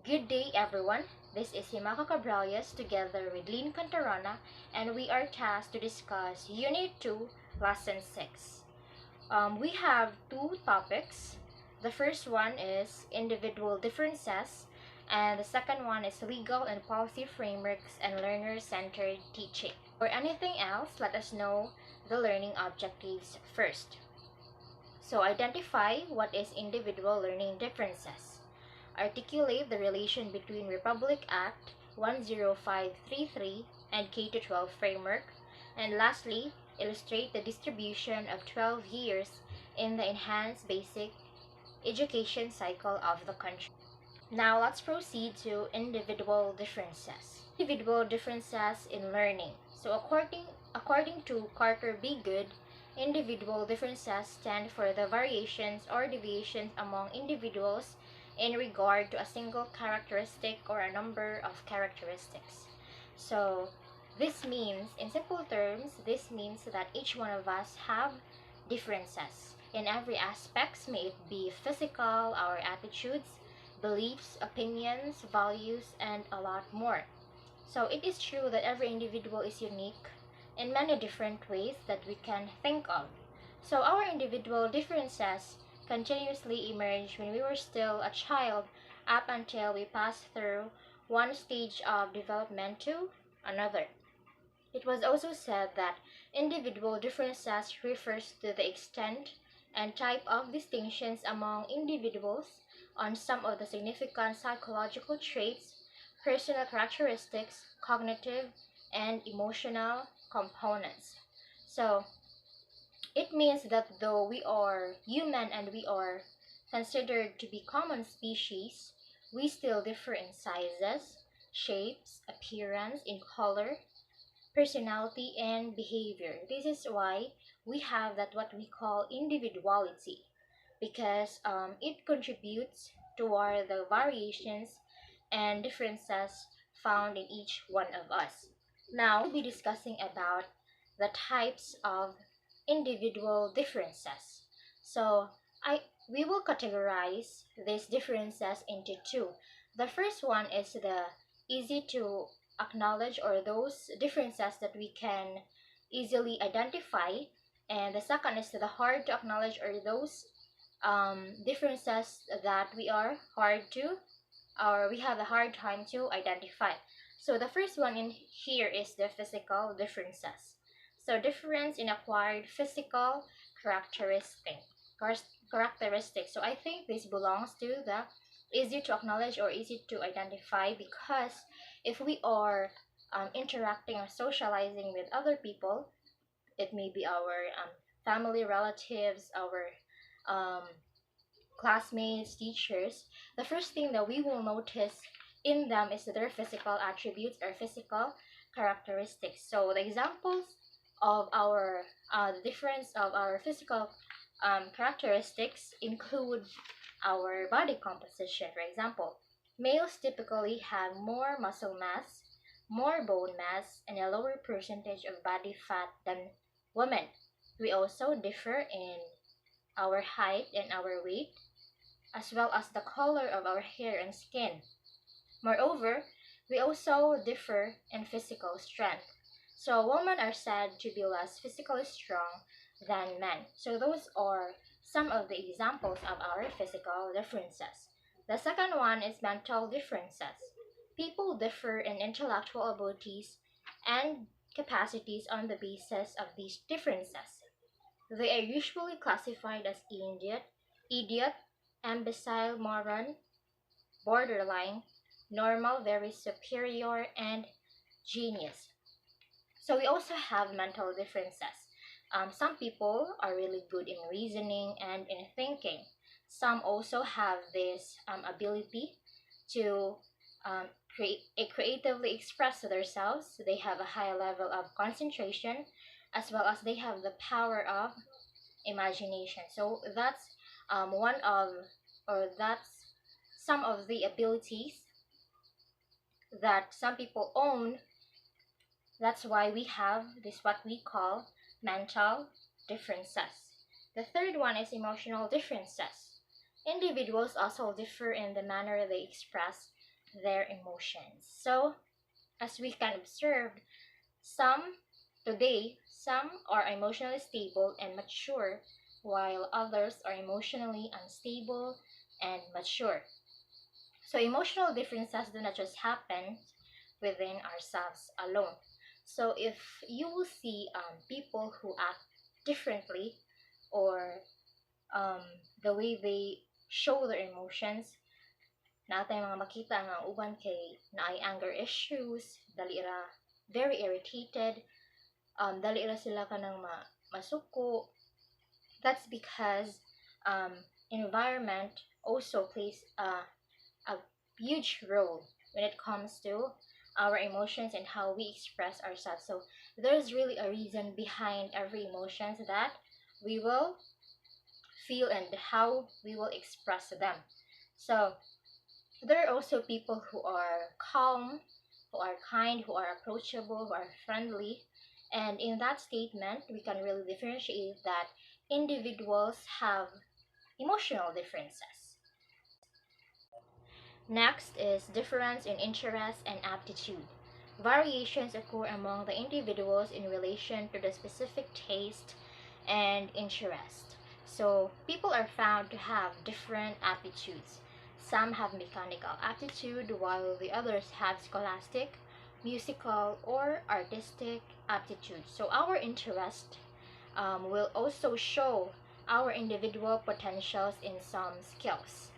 Good day, everyone. This is Cabrillas together with Cantarona, and we are tasked to discuss Unit 2, Lesson 6. We have two topics. The first one is individual differences, and the second one is legal and policy frameworks and learner-centered teaching. For anything else, let us know the learning objectives first. So identify what is individual learning differences. Articulate the relation between Republic Act 10533 and K-12 framework. And lastly, illustrate the distribution of 12 years in the enhanced basic education cycle of the country. Now let's proceed to individual differences. Individual differences in learning. So according to Carter B. Good, individual differences stand for the variations or deviations among individuals in regard to a single characteristic or a number of characteristics. So this means, in simple terms, this means that each one of us have differences in every aspect, may it be physical, our attitudes, beliefs, opinions, values, and a lot more. So it is true that every individual is unique in many different ways that we can think of. So our individual differences continuously emerge when we were still a child up until we passed through one stage of development to another. It was also said that individual differences refers to the extent and type of distinctions among individuals on some of the significant psychological traits, personal characteristics, cognitive, and emotional components. So, it means that though we are human and we are considered to be common species, we still differ in sizes, shapes, appearance, in color, personality, and behavior. This is why we have that what we call individuality, because it contributes toward the variations and differences found in each one of us. Now we'll be discussing about the types of individual differences. So I we will categorize these differences into two. The first one is the easy to acknowledge, or those differences that we can easily identify, and the second is the hard to acknowledge, or those differences that we are hard to, or we have a hard time to identify. So the first one in here is the physical differences. So difference in acquired physical characteristic, characteristics. So I think this belongs to the easy to acknowledge or easy to identify, because if we are interacting or socializing with other people, it may be our family, relatives, our um, classmates, teachers, the first thing that we will notice in them is their physical attributes or physical characteristics. So the examples of our the difference of our physical characteristics include our body composition. For example, males typically have more muscle mass, more bone mass, and a lower percentage of body fat than women. We also differ in our height and our weight, as well as the color of our hair and skin. Moreover, we also differ in physical strength. So women are said to be less physically strong than men. So those are some of the examples of our physical differences. The second one is mental differences. People differ in intellectual abilities and capacities on the basis of these differences. They are usually classified as idiot, imbecile, moron, borderline, normal, very superior, and genius. So we also have mental differences. Some people are really good in reasoning and in thinking. Some also have this ability to creatively express themselves. They have a high level of concentration, as well as they have the power of imagination. So that's one of, or that's some of the abilities that some people own. That's why we have this what we call mental differences. The third one is emotional differences. Individuals also differ in the manner they express their emotions. So, as we can observe, some some are emotionally stable and mature, while others are emotionally unstable and mature. So emotional differences do not just happen within ourselves alone. So if you will see people who act differently, or um, the way they show their emotions, natay mga makita nga uban kay naay anger issues, dali ra very irritated, dali ra sila kanang masuko. That's because um, environment also plays a huge role when it comes to our emotions and how we express ourselves. So there's really a reason behind every emotions that we will feel and how we will express them. So there are also people who are calm, who are kind, who are approachable, who are friendly. And in that statement, we can really differentiate that individuals have emotional differences. Next is difference in interest and aptitude. Variations occur among the individuals in relation to the specific taste and interest. So, people are found to have different aptitudes. Some have mechanical aptitude, while the others have scholastic, musical, or artistic aptitude. So, our interest will also show our individual potentials in some skills.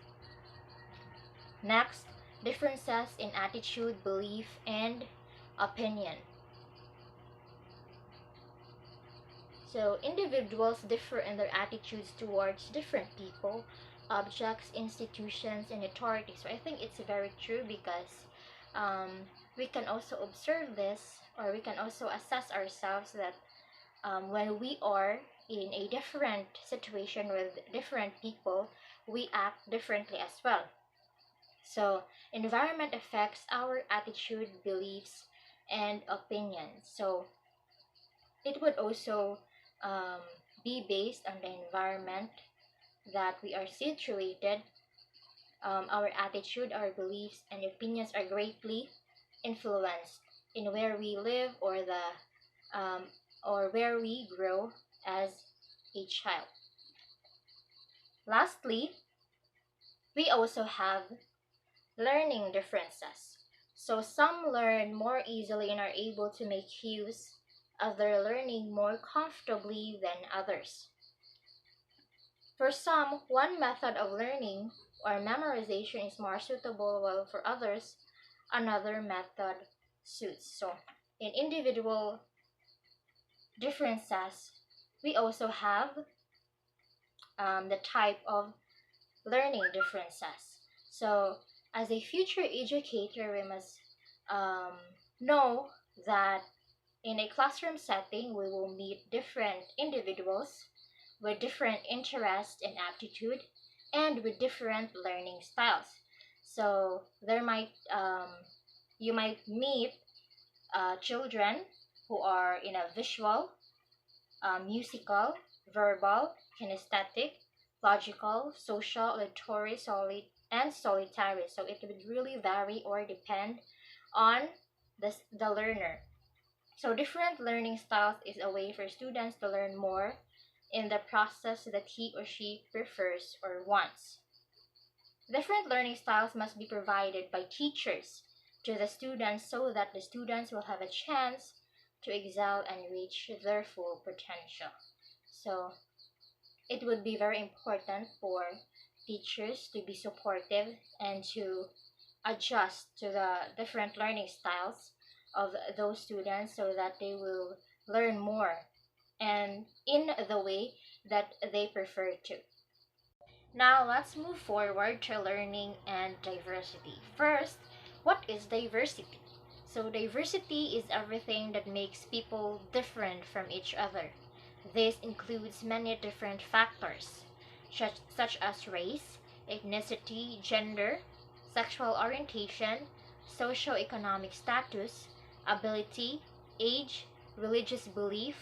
Next, differences in attitude, belief, and opinion. So, individuals differ in their attitudes towards different people, objects, institutions, and authority. So, I think it's very true because we can also observe this, or we can also assess ourselves that when we are in a different situation with different people, we act differently as well. So, environment affects our attitude, beliefs, and opinions. So, it would also um, be based on the environment that we are situated. Our attitude, our beliefs, and opinions are greatly influenced in where we live, um, or where we grow as a child. Lastly, we also have learning differences. So some learn more easily and are able to make use of their learning more comfortably than others. For some, one method of learning or memorization is more suitable, while for others, another method suits. So in individual differences, we also have the type of learning differences. So, as a future educator, we must um, know that in a classroom setting, we will meet different individuals with different interests and aptitude, and with different learning styles. So, you might meet children who are in a visual, musical, verbal, kinesthetic, logical, social, auditory, and solitary. So it would really vary or depend on the learner. So different learning styles is a way for students to learn more in the process that he or she prefers or wants. Different learning styles must be provided by teachers to the students so that the students will have a chance to excel and reach their full potential. So it would be very important for teachers to be supportive and to adjust to the different learning styles of those students so that they will learn more and in the way that they prefer to. Now let's move forward to learning and diversity. First, what is diversity? So diversity is everything that makes people different from each other. This includes many different factors, such as race, ethnicity, gender, sexual orientation, socioeconomic status, ability, age, religious belief,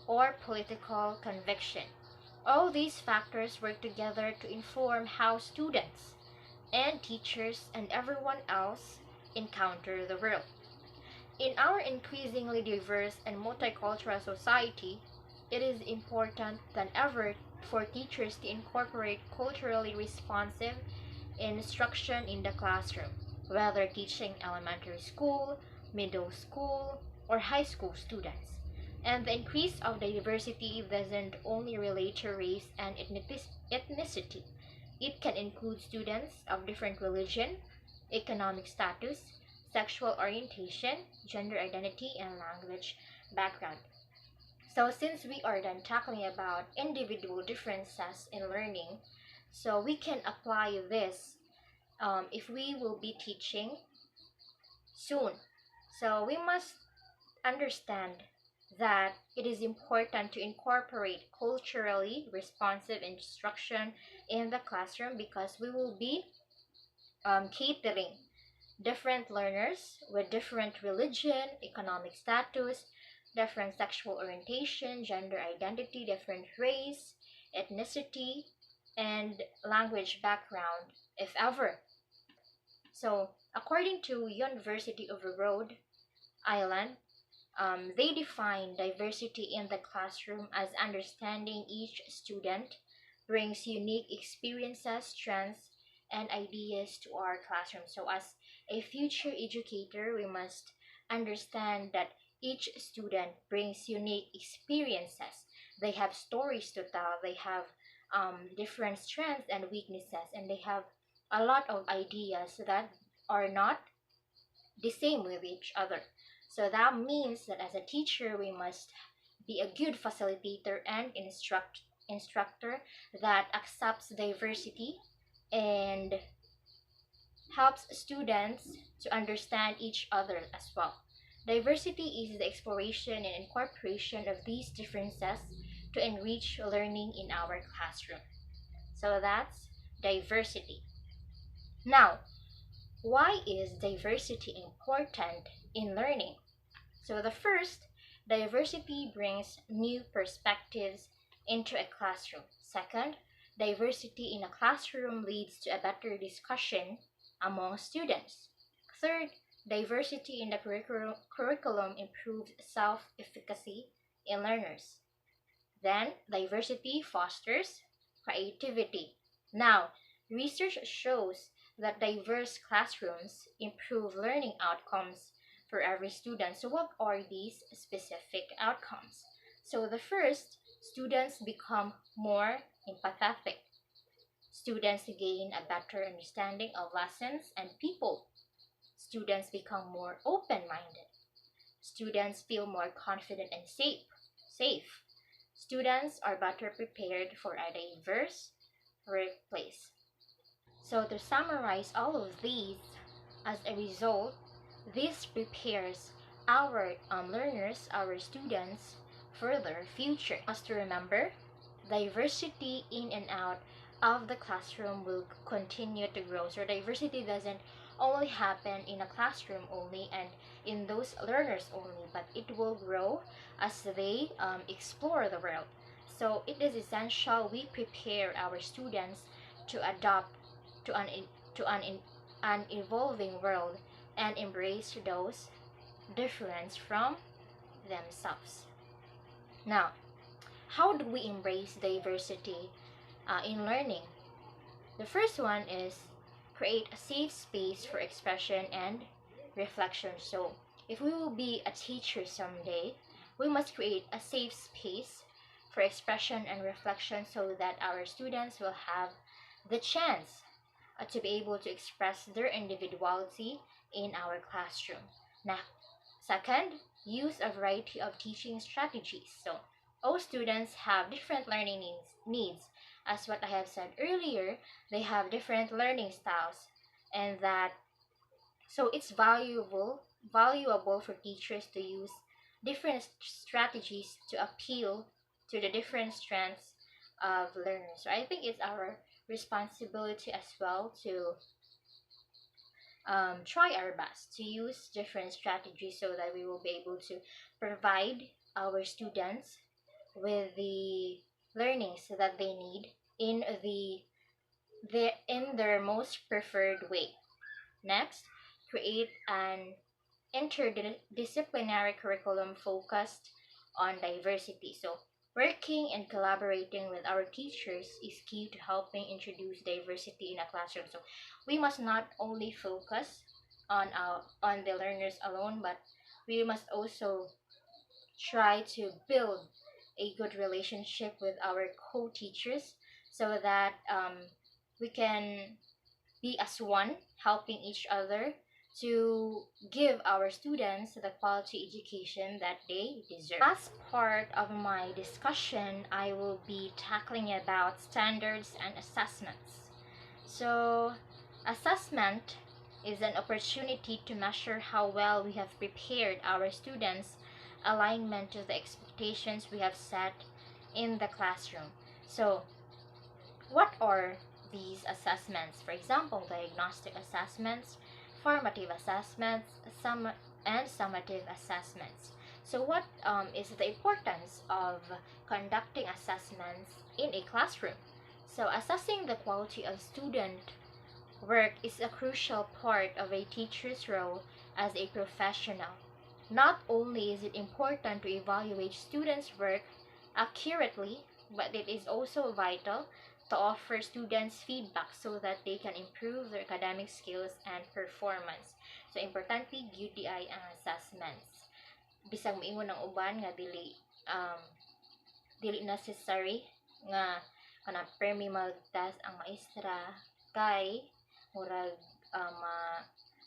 or political conviction. All these factors work together to inform how students, and teachers and everyone else encounter the world. In our increasingly diverse and multicultural society, it is important than ever for teachers to incorporate culturally responsive instruction in the classroom, whether teaching elementary school, middle school, or high school students. And the increase of diversity doesn't only relate to race and ethnicity. It can include students of different religion, economic status, sexual orientation, gender identity, and language background. So since we are then tackling about individual differences in learning, so we can apply this if we will be teaching soon. So we must understand that it is important to incorporate culturally responsive instruction in the classroom because we will be catering different learners with different religion, economic status, different sexual orientation, gender identity, different race, ethnicity, and language background, if ever. So, according to University of Rhode Island, they define diversity in the classroom as understanding each student brings unique experiences, strengths, and ideas to our classroom. So, as a future educator, we must understand that each student brings unique experiences. They have stories to tell, they have different strengths and weaknesses, and they have a lot of ideas that are not the same with each other. So that means that as a teacher, we must be a good facilitator and instructor that accepts diversity and helps students to understand each other as well. Diversity is the exploration and incorporation of these differences to enrich learning in our classroom. So that's diversity. Now, why is diversity important in learning? So the first, diversity brings new perspectives into a classroom. Second, diversity in a classroom leads to a better discussion among students. Third, diversity in the curriculum improves self-efficacy in learners. Then, diversity fosters creativity. Now, research shows that diverse classrooms improve learning outcomes for every student. So, what are these specific outcomes? So, the first, students become more empathetic. Students gain a better understanding of lessons and people. Students become more open minded. Students feel more confident and safe. Students are better prepared for a diverse workplace. So to summarize all of these, as a result, this prepares our learners, our students, for their future. Must to remember, diversity in and out of the classroom will continue to grow. So diversity doesn't only happen in a classroom only and in those learners only, but it will grow as they explore the world. So it is essential we prepare our students to adapt to an evolving world and embrace those difference from themselves. Now, how do we embrace diversity in learning? The first one is create a safe space for expression and reflection. So, if we will be a teacher someday, we must create a safe space for expression and reflection so that our students will have the chance to be able to express their individuality in our classroom. Now, second, use a variety of teaching strategies. So, all students have different learning needs. As what I have said earlier, they have different learning styles, and that so it's valuable for teachers to use different strategies to appeal to the different strengths of learners. So I think it's our responsibility as well to try our best to use different strategies so that we will be able to provide our students with the learnings that they need in the in their most preferred way. Next, create an interdisciplinary curriculum focused on diversity. So, working and collaborating with our teachers is key to helping introduce diversity in a classroom. So, we must not only focus on the learners alone, but we must also try to build a good relationship with our co-teachers so that we can be as one, helping each other to give our students the quality education that they deserve. Last part of my discussion, I will be tackling about standards and assessments. So, assessment is an opportunity to measure how well we have prepared our students' alignment to the expectations we have set in the classroom. So, what are these assessments? For example, diagnostic assessments, formative assessments, and summative assessments. So what is the importance of conducting assessments in a classroom? So assessing the quality of student work is a crucial part of a teacher's role as a professional. Not only is it important to evaluate students' work accurately, but it is also vital to offer students feedback so that they can improve their academic skills and performance. So, importante gyud di ay ang assessments. Bisag moingon ng uban nga dili necessary nga kanang permi magtas ang maestra kay murag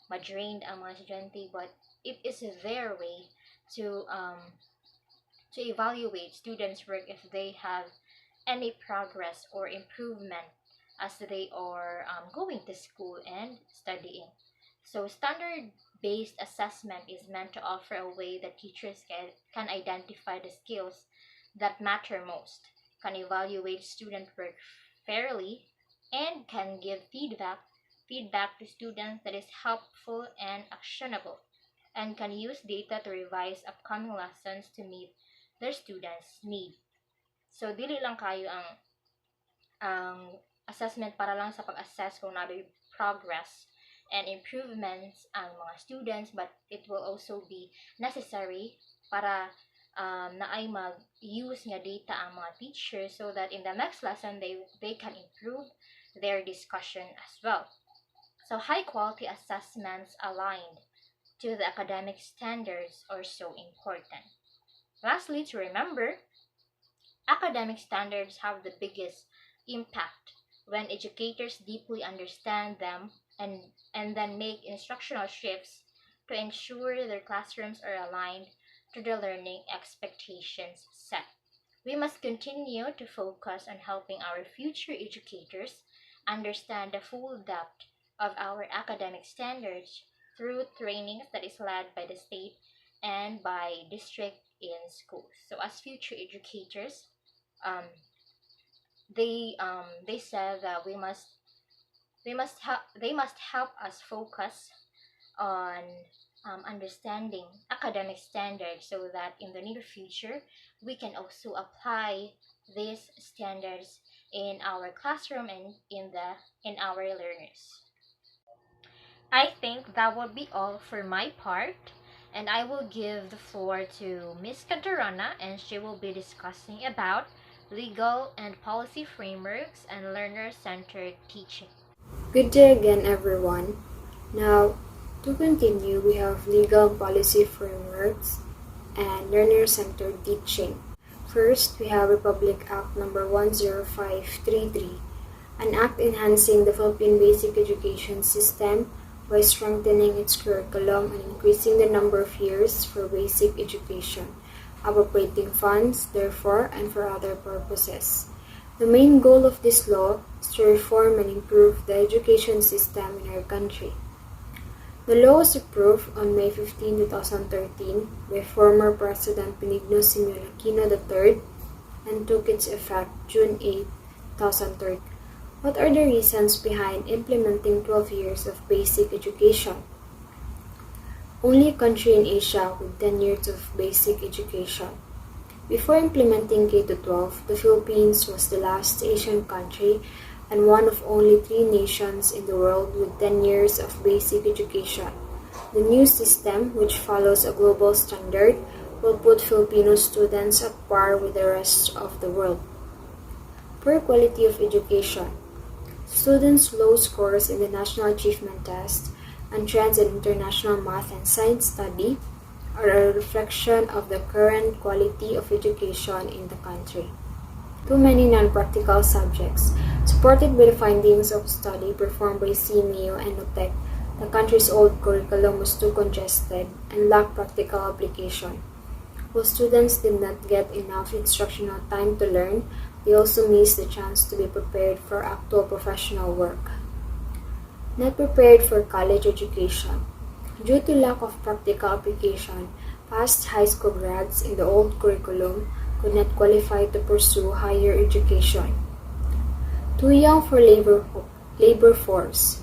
ma-drained ang mga estudyante, but it is their way to evaluate students' work if they have any progress or improvement as they are going to school and studying. So standard-based assessment is meant to offer a way that teachers can identify the skills that matter most, can evaluate student work fairly, and can give feedback to students that is helpful and actionable, and can use data to revise upcoming lessons to meet their students' need. So dili lang kayo ang assessment para lang sa pag-assess kung nabi progress and improvements ang mga students, but it will also be necessary para naay mag-use nga data ang mga teachers so that in the next lesson they can improve their discussion as well. So high quality assessments aligned to the academic standards are so important. Lastly, to remember, academic standards have the biggest impact when educators deeply understand them and then make instructional shifts to ensure their classrooms are aligned to the learning expectations set. We must continue to focus on helping our future educators understand the full depth of our academic standards through trainings that is led by the state and by district in schools. So as future educators, they said that they must help us focus on understanding academic standards so that in the near future we can also apply these standards in our classroom and in our learners. I think that would be all for my part, and I will give the floor to Miss Cantarona, and she will be discussing about legal and policy frameworks and learner-centered teaching. Good day again, everyone. Now, to continue, we have legal policy frameworks and learner-centered teaching. First, we have Republic Act number 10533, an act enhancing the Philippine basic education system by strengthening its curriculum and increasing the number of years for basic education, appropriating funds, therefore, and for other purposes. The main goal of this law is to reform and improve the education system in our country. The law was approved on May 15, 2013 by former President Benigno Simeon Aquino III and took its effect June 8, 2013. What are the reasons behind implementing 12 years of basic education? Only country in Asia with 10 years of basic education. Before implementing K-12, the Philippines was the last Asian country and one of only 3 nations in the world with 10 years of basic education. The new system, which follows a global standard, will put Filipino students at par with the rest of the world. Poor quality of education. Students' low scores in the National Achievement Test and trends in international math and science study are a reflection of the current quality of education in the country. Too many non-practical subjects. Supported by the findings of study performed by CMEO and NUTEC, the country's old curriculum was too congested and lacked practical application. While students did not get enough instructional time to learn, they also missed the chance to be prepared for actual professional work. Not prepared for college education. Due to lack of practical application, past high school grads in the old curriculum could not qualify to pursue higher education. Too young for labor force.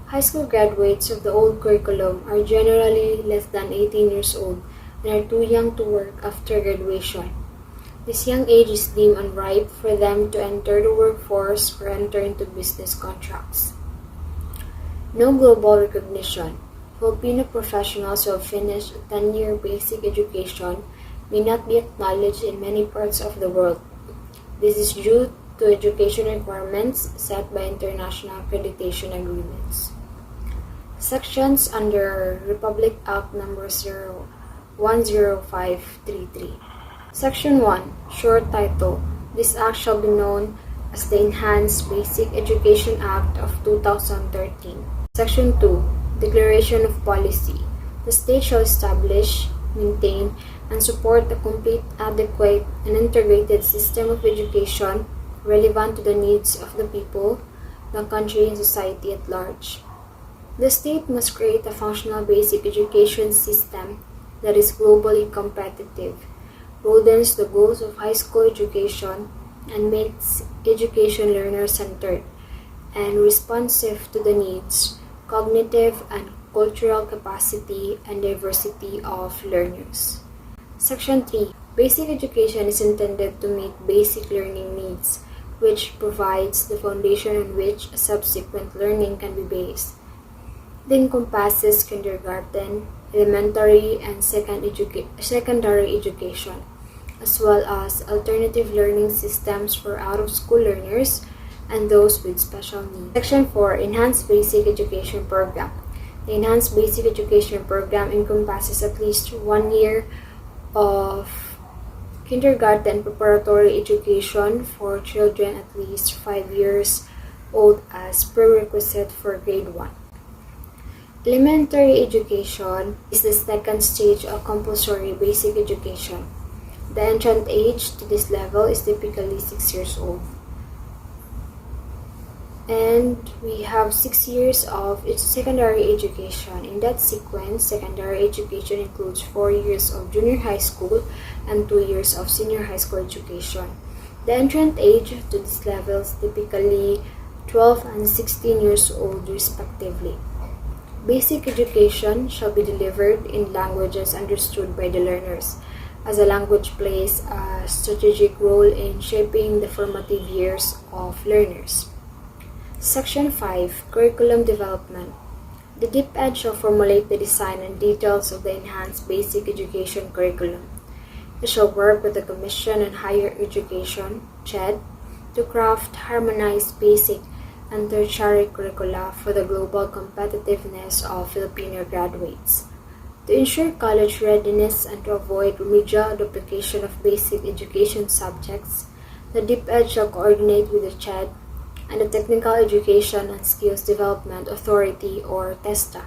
High school graduates of the old curriculum are generally less than 18 years old and are too young to work after graduation. This young age is deemed unripe for them to enter the workforce or enter into business contracts. No global recognition. Filipino professionals who have finished a 10-year basic education may not be acknowledged in many parts of the world. This is due to education requirements set by international accreditation agreements. Sections under Republic Act No. 10533. Section 1, short title. This act shall be known as the Enhanced Basic Education Act of 2013. Section 2, Declaration of Policy. The state shall establish, maintain, and support a complete, adequate, and integrated system of education relevant to the needs of the people, the country, and society at large. The state must create a functional basic education system that is globally competitive, broadens the goals of high school education, and makes education learner-centered and responsive to the needs, cognitive and cultural capacity, and diversity of learners. Section 3. Basic education is intended to meet basic learning needs, which provides the foundation on which subsequent learning can be based. It encompasses kindergarten, elementary, and secondary education, as well as alternative learning systems for out-of-school learners and those with special needs. Section 4. Enhanced Basic Education Program. The Enhanced Basic Education Program encompasses at least 1 year of kindergarten preparatory education for children at least 5 years old as prerequisite for grade 1. Elementary education is the second stage of compulsory basic education. The entrant age to this level is typically 6 years old. And we have 6 years of secondary education. In that sequence, secondary education includes 4 years of junior high school and 2 years of senior high school education. The entrant age to these levels typically 12 and 16 years old respectively. Basic education shall be delivered in languages understood by the learners, as a language plays a strategic role in shaping the formative years of learners. Section 5. Curriculum Development. The DepEd shall formulate the design and details of the Enhanced Basic Education Curriculum. It shall work with the Commission on Higher Education, CHED, to craft harmonized basic and tertiary curricula for the global competitiveness of Filipino graduates. To ensure college readiness and to avoid remedial duplication of basic education subjects, the DepEd shall coordinate with the CHED and the Technical Education and Skills Development Authority or TESTA.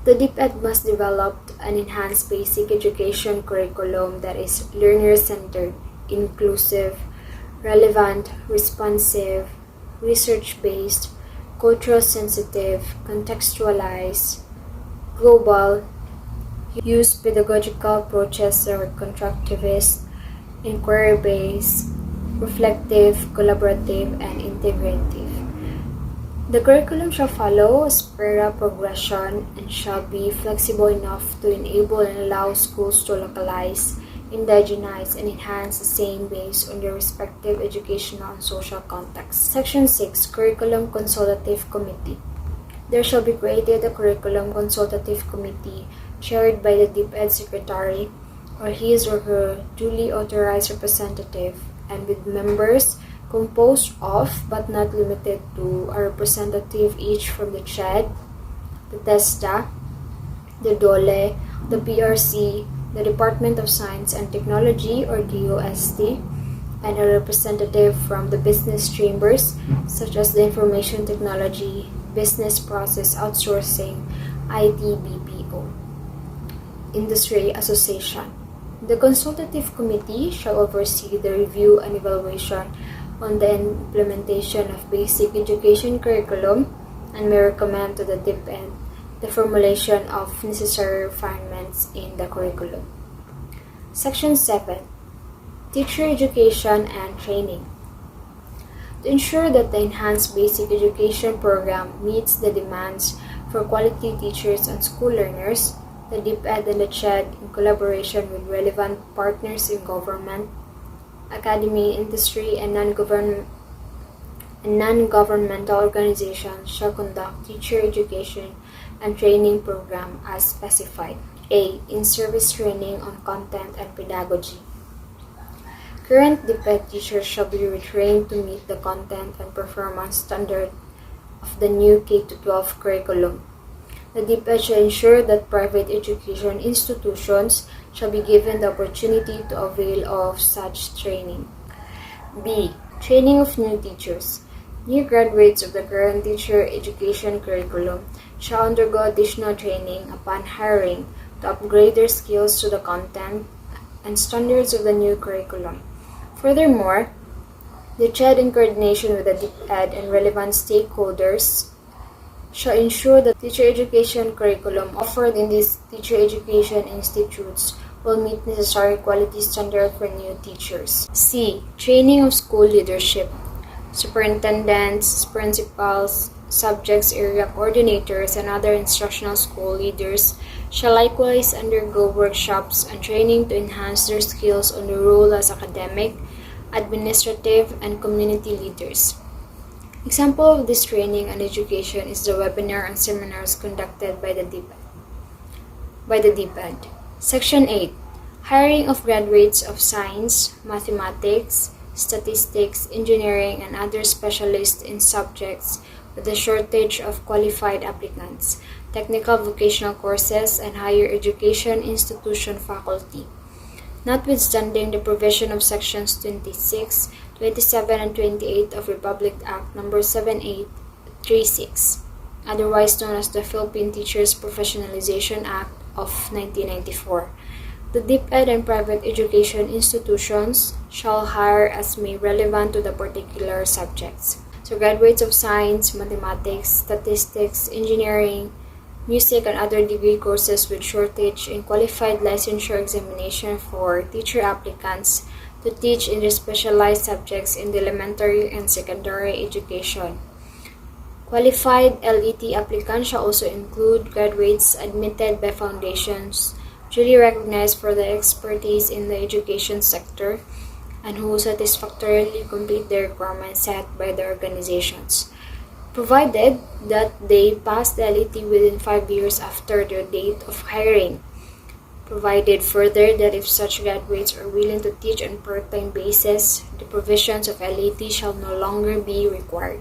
The DepEd must develop an enhanced basic education curriculum that is learner-centered, inclusive, relevant, responsive, research-based, cultural-sensitive, contextualized, global, use pedagogical approaches that are constructivist, inquiry-based, reflective, collaborative, and integrative. The curriculum shall follow a spiral progression and shall be flexible enough to enable and allow schools to localize indigenize, and enhance the same based on their respective educational and social context. Section 6. Curriculum Consultative Committee. There shall be created a Curriculum Consultative Committee chaired by the DepEd Secretary or his or her duly authorized representative, and with members composed of but not limited to a representative each from the CHED, the TESDA, the DOLE, the PRC, the Department of Science and Technology or DOST, and a representative from the business chambers such as the Information Technology, Business Process Outsourcing, ITBPO, Industry Association. The Consultative Committee shall oversee the review and evaluation on the implementation of basic education curriculum and may recommend to the DepEd the formulation of necessary refinements in the curriculum. Section 7. Teacher Education and Training. To ensure that the enhanced basic education program meets the demands for quality teachers and school learners, the DepEd and the CHED, in collaboration with relevant partners in government, academy, industry, and non-governmental organizations, shall conduct teacher education and training program as specified. A. In-service training on content and pedagogy. Current DepEd teachers shall be retrained to meet the content and performance standard of the new K-12 curriculum. The DepEd shall ensure that private education institutions shall be given the opportunity to avail of such training. B. Training of new teachers. New graduates of the current teacher education curriculum shall undergo additional training upon hiring to upgrade their skills to the content and standards of the new curriculum. Furthermore, the CHED, in coordination with the DepEd and relevant stakeholders, shall ensure that teacher education curriculum offered in these teacher education institutes will meet necessary quality standards for new teachers. C. Training of school leadership. Superintendents, principals, subjects area coordinators, and other instructional school leaders shall likewise undergo workshops and training to enhance their skills on the role as academic, administrative, and community leaders. Example of this training and education is the webinar and seminars conducted by the DepEd. Section 8. Hiring of graduates of science, mathematics, statistics, engineering, and other specialists in subjects with a shortage of qualified applicants, technical vocational courses, and higher education institution faculty. Notwithstanding the provision of Sections 26, 27, and 28 of Republic Act No. 7836, otherwise known as the Philippine Teachers Professionalization Act of 1994. The DepEd and private education institutions shall hire as may relevant to the particular subjects. So graduates of science, mathematics, statistics, engineering, music, and other degree courses with shortage in qualified licensure examination for teacher applicants to teach in their specialized subjects in the elementary and secondary education. Qualified LET applicants shall also include graduates admitted by foundations duly recognized for their expertise in the education sector and who satisfactorily complete the requirements set by the organizations, provided that they pass the LET within 5 years after their date of hiring. Provided further that if such graduates are willing to teach on part-time basis, the provisions of LET shall no longer be required.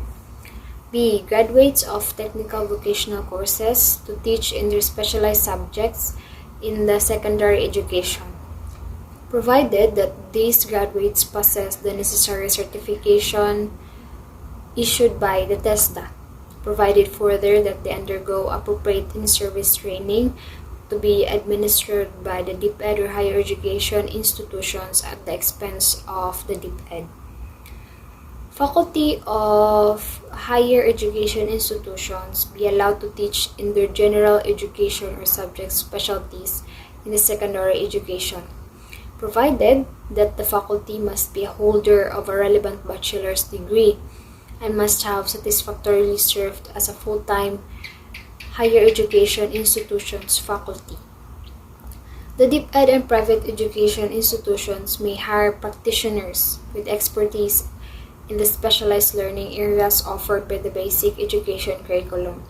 B. Graduates of technical vocational courses to teach in their specialized subjects in the secondary education, provided that these graduates possess the necessary certification issued by the TESDA, provided further that they undergo appropriate in-service training to be administered by the DepEd or higher education institutions at the expense of the DepEd. Faculty of higher education institutions be allowed to teach in their general education or subject specialties in the secondary education, provided that the faculty must be a holder of a relevant bachelor's degree and must have satisfactorily served as a full-time higher education institution's faculty. The DepEd and private education institutions may hire practitioners with expertise in the specialized learning areas offered by the basic education curriculum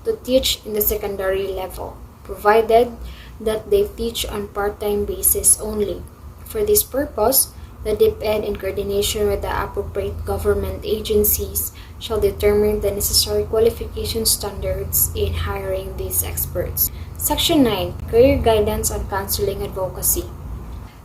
to teach in the secondary level, provided that they teach on part-time basis only. For this purpose, the DepEd, in coordination with the appropriate government agencies, shall determine the necessary qualification standards in hiring these experts. Section 9. Career Guidance and Counseling Advocacy.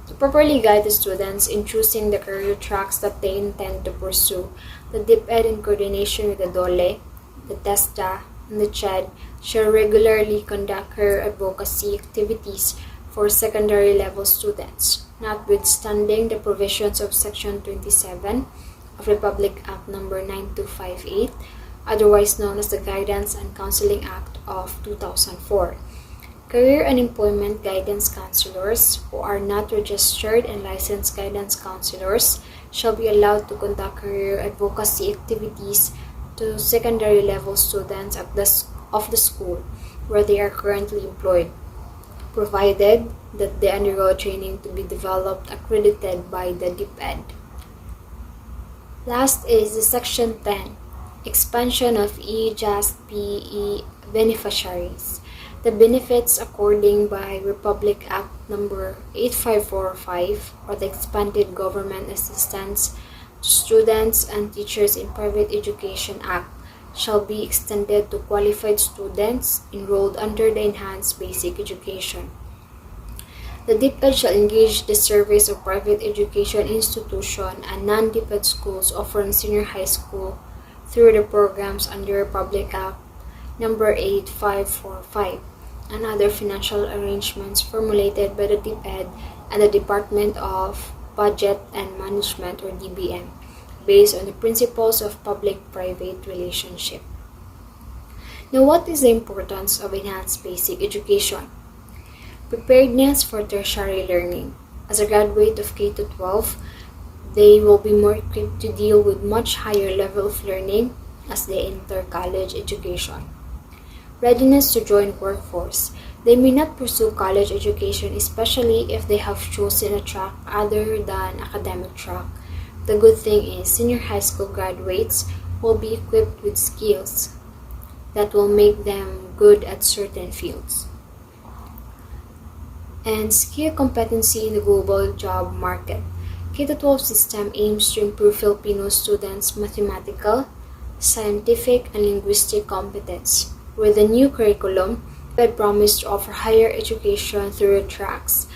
To properly guide the students in choosing the career tracks that they intend to pursue, the DepEd, in coordination with the DOLE, the TESDA, and the CHED, shall regularly conduct career advocacy activities for secondary level students, notwithstanding the provisions of Section 27 of Republic Act No. 9258, otherwise known as the Guidance and Counseling Act of 2004. Career and employment guidance counselors who are not registered and licensed guidance counselors shall be allowed to conduct career advocacy activities to secondary level students of the school where they are currently employed, provided that they undergo training to be developed accredited by the DepEd. Last is the Section 10, Expansion of E-JASP-PE beneficiaries. The benefits according by Republic Act No. 8545, or the Expanded Government Assistance to Students and Teachers in Private Education Act, shall be extended to qualified students enrolled under the Enhanced Basic Education. The DepEd shall engage the service of private education institution and non-DepEd schools offering senior high school through the programs under Republic Act No. 8545 and other financial arrangements formulated by the DepEd and the Department of Budget and Management, or DBM, based on the principles of public-private relationship. Now, what is the importance of enhanced basic education? Preparedness for tertiary learning. As a graduate of K-12, they will be more equipped to deal with much higher level of learning as they enter college education. Readiness to join workforce. They may not pursue college education, especially if they have chosen a track other than academic track. The good thing is senior high school graduates will be equipped with skills that will make them good at certain fields. And skill competency in the global job market. K-12 system aims to improve Filipino students' mathematical, scientific, and linguistic competence. With the new curriculum, it promised to offer higher education through tracks.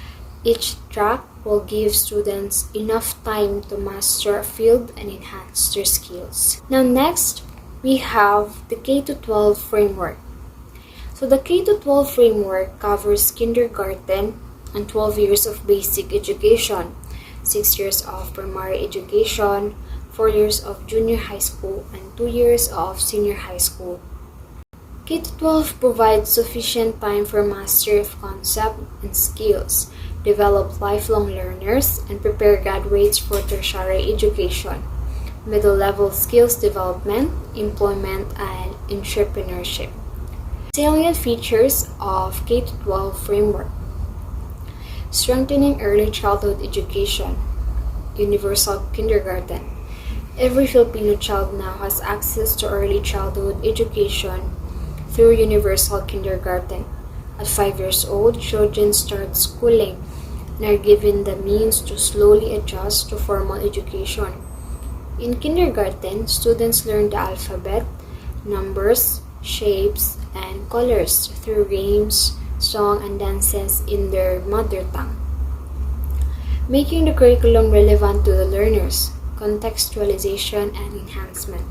Each track will give students enough time to master a field and enhance their skills. Now next, we have the K-12 framework. So the K-12 framework covers kindergarten and 12 years of basic education, 6 years of primary education, 4 years of junior high school, and 2 years of senior high school. K-12 provides sufficient time for mastery of concept and skills, develop lifelong learners, and prepare graduates for tertiary education, middle-level skills development, employment, and entrepreneurship. Salient features of K-12 framework. Strengthening early childhood education. Universal kindergarten. Every Filipino child now has access to early childhood education through universal kindergarten. At 5 years old, children start schooling and are given the means to slowly adjust to formal education. In kindergarten, students learn the alphabet, numbers, shapes, and colors through games, song, and dances in their mother tongue, making the curriculum relevant to the learners, contextualization, and enhancement.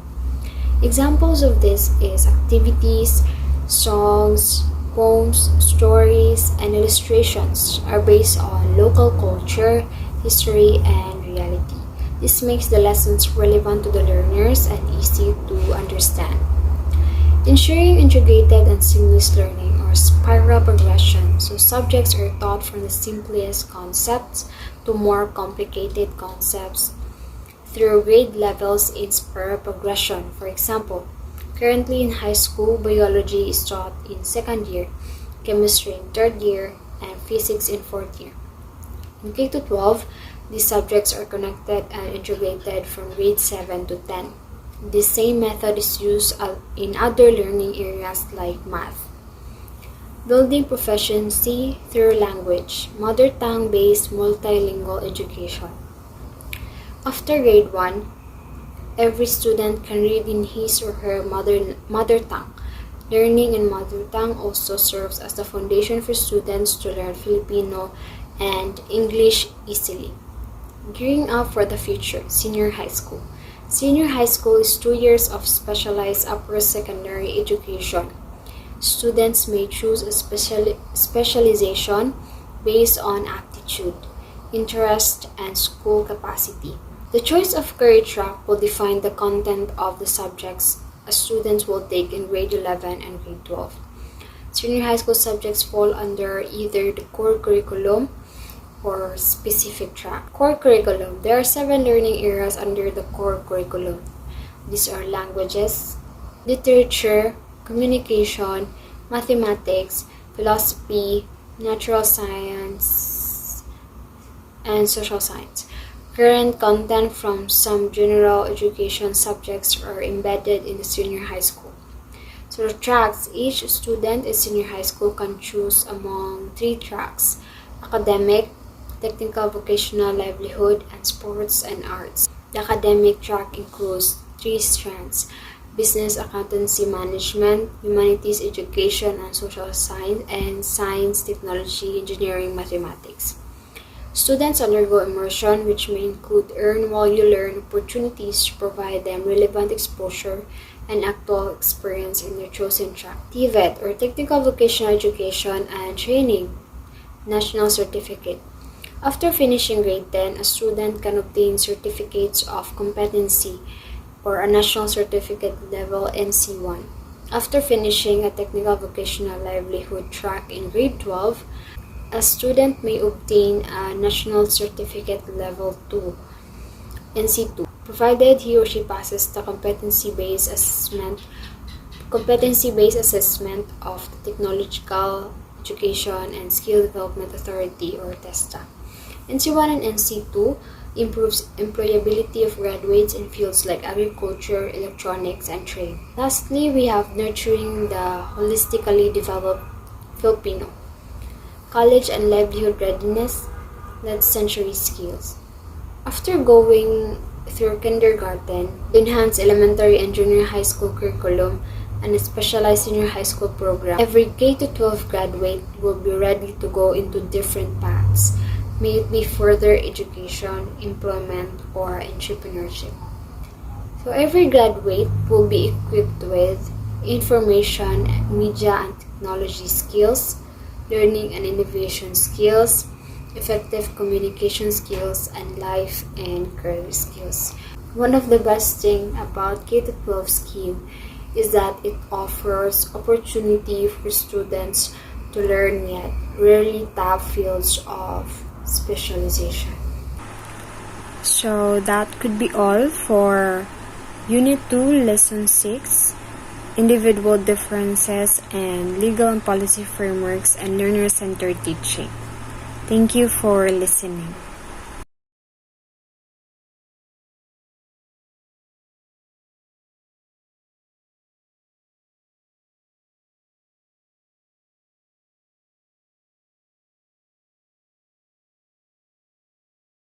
Examples of this is activities, songs, poems, stories, and illustrations are based on local culture, history, and reality. This makes the lessons relevant to the learners and easy to understand. Ensuring integrated and seamless learning, or spiral progression, so subjects are taught from the simplest concepts to more complicated concepts through grade levels in spiral progression. For example, currently in high school, biology is taught in second year, chemistry in third year, and Physics in 4th year. In K-12, these subjects are connected and integrated from grade 7 to 10. The same method is used in other learning areas like math. Building proficiency through language, mother tongue-based multilingual education. After grade 1, every student can read in his or her mother tongue. Learning in mother tongue also serves as the foundation for students to learn Filipino and English easily. Gearing up for the future, senior high school. Senior high school is 2 years of specialized upper secondary education. Students may choose a specialization based on aptitude, interest, and school capacity. The choice of career track will define the content of the subjects a student will take in grade 11 and grade 12. Senior high school subjects fall under either the core curriculum or specific track. Core curriculum. There are 7 learning areas under the core curriculum. These are languages, literature, communication, mathematics, philosophy, natural science, and social science. Current content from some general education subjects are embedded in the senior high school. So the tracks, each student in senior high school can choose among 3 tracks: academic, technical vocational livelihood, and sports and arts. The academic track includes 3 strands: business, accountancy, management, humanities, education, and social science, and science, technology, engineering, mathematics. Students undergo immersion, which may include earn while you learn opportunities to provide them relevant exposure and actual experience in their chosen track. TVET, or Technical Vocational Education and Training, National Certificate. After finishing grade 10, a student can obtain certificates of competency or a national certificate level NC1. After finishing a technical vocational livelihood track in grade 12, a student may obtain a national certificate level 2 NC2, provided he or she passes the competency-based assessment of the Technological Education and Skill Development Authority, or TESTA. NC1 and NC2 improves employability of graduates in fields like agriculture, electronics, and trade. Lastly, we have nurturing the holistically developed Filipino. College and livelihood readiness, led century skills. After going through kindergarten, enhanced elementary and junior high school curriculum, and a specialized senior high school program, every K-12 graduate will be ready to go into different paths, may it be further education, employment, or entrepreneurship. So every graduate will be equipped with information, media, and technology skills, learning and innovation skills, effective communication skills, and life and career skills. One of the best things about K-12 scheme is that it offers opportunity for students to learn yet rarely tapped fields of specialization. So that could be all for Unit 2, Lesson 6, Individual Differences and Legal and Policy Frameworks and Learner-Centered Teaching. Thank you for listening.